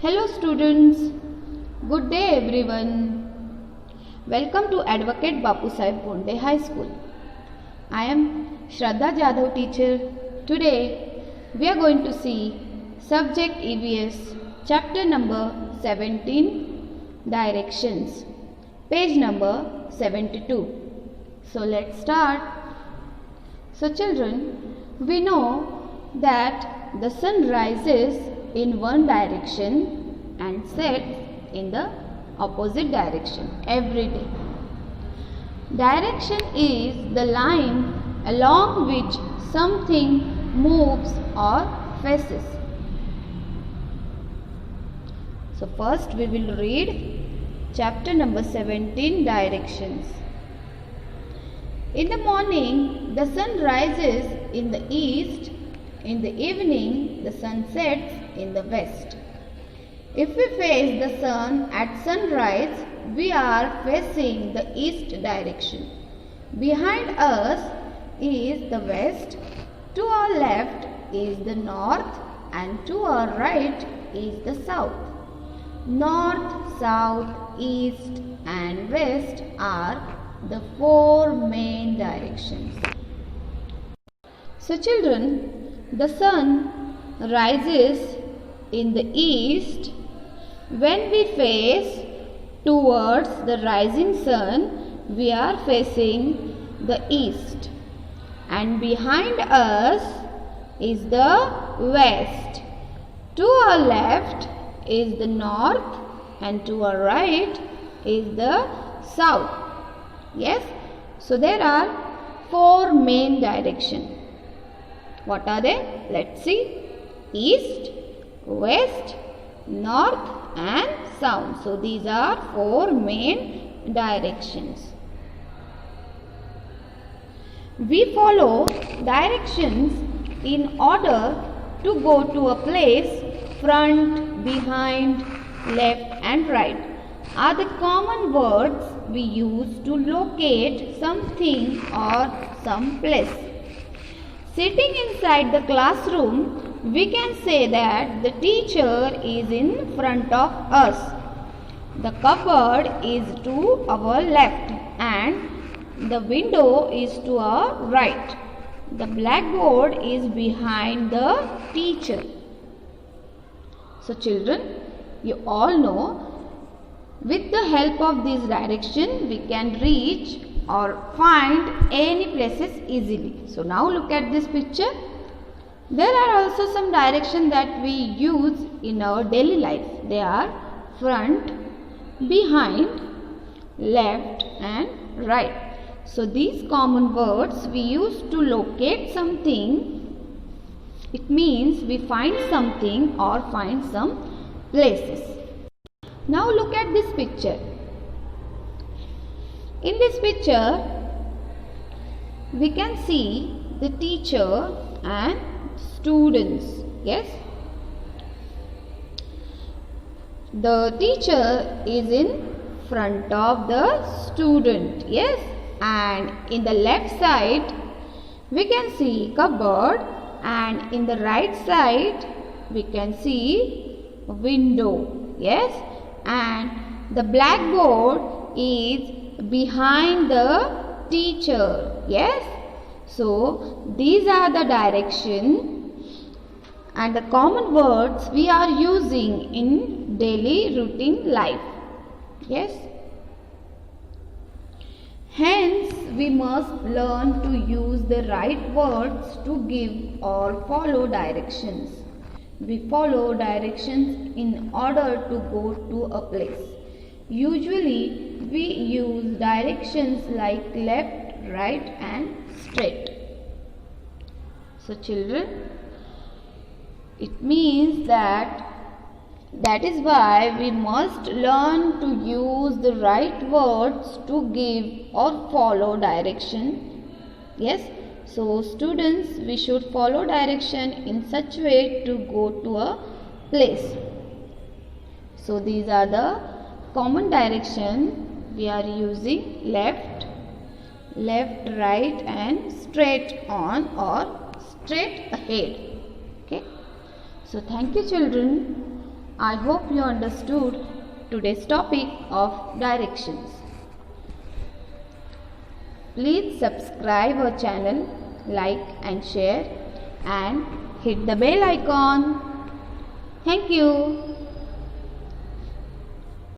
Hello students, good day everyone. Welcome to Advocate Bapu Sahib Bonde High School. I am Shraddha Jadhav teacher. Today we are going to see subject EVS chapter number 17 directions, page number 72. So let's start. So children, we know that the sun rises in one direction and sets in the opposite direction every day. Direction is the line along which something moves or faces. So first we will read chapter number 17, directions. In the morning, the sun rises in the east. In the evening, the sun sets in the west. If we face the sun at sunrise, we are facing the east direction. Behind us is the west, to our left is the north, and to our right is the south. North, south, east, and west are the four main directions. So children, the sun rises in the east. When we face towards the rising sun, we are facing the east. And behind us is the west. To our left is the north and to our right is the south. Yes? So there are four main directions. What are they? Let's see. East, west, north and south. So these are four main directions. We follow directions in order to go to a place. Front, behind, left and right are the common words we use to locate something or some place. Sitting inside the classroom, we can say that the teacher is in front of us. The cupboard is to our left and the window is to our right. The blackboard is behind the teacher. So children, you all know, with the help of this direction, we can reach or find any places easily. So now look at this picture. There are also some directions that we use in our daily life. They are front, behind, left and right. So these common words we use to locate something. It means we find something or find some places. Now look at this picture. In this picture, we can see the teacher and students. Yes? The teacher is in front of the student. Yes? And in the left side, we can see cupboard, and in the right side, we can see a window. Yes? And the blackboard is behind the teacher. Yes? So these are the directions and the common words we are using in daily routine life. Yes? Hence we must learn to use the right words to give or follow directions. We follow directions in order to go to a place. Usually we use directions like left, right and straight. So children, it means that is why we must learn to use the right words to give or follow direction. Yes? So students, we should follow direction in such way to go to a place. So these are the common direction we are using: left, right and straight on or straight ahead. Okay. So thank you children. I hope you understood today's topic of directions. Please subscribe our channel, like and share, and hit the bell icon. Thank you.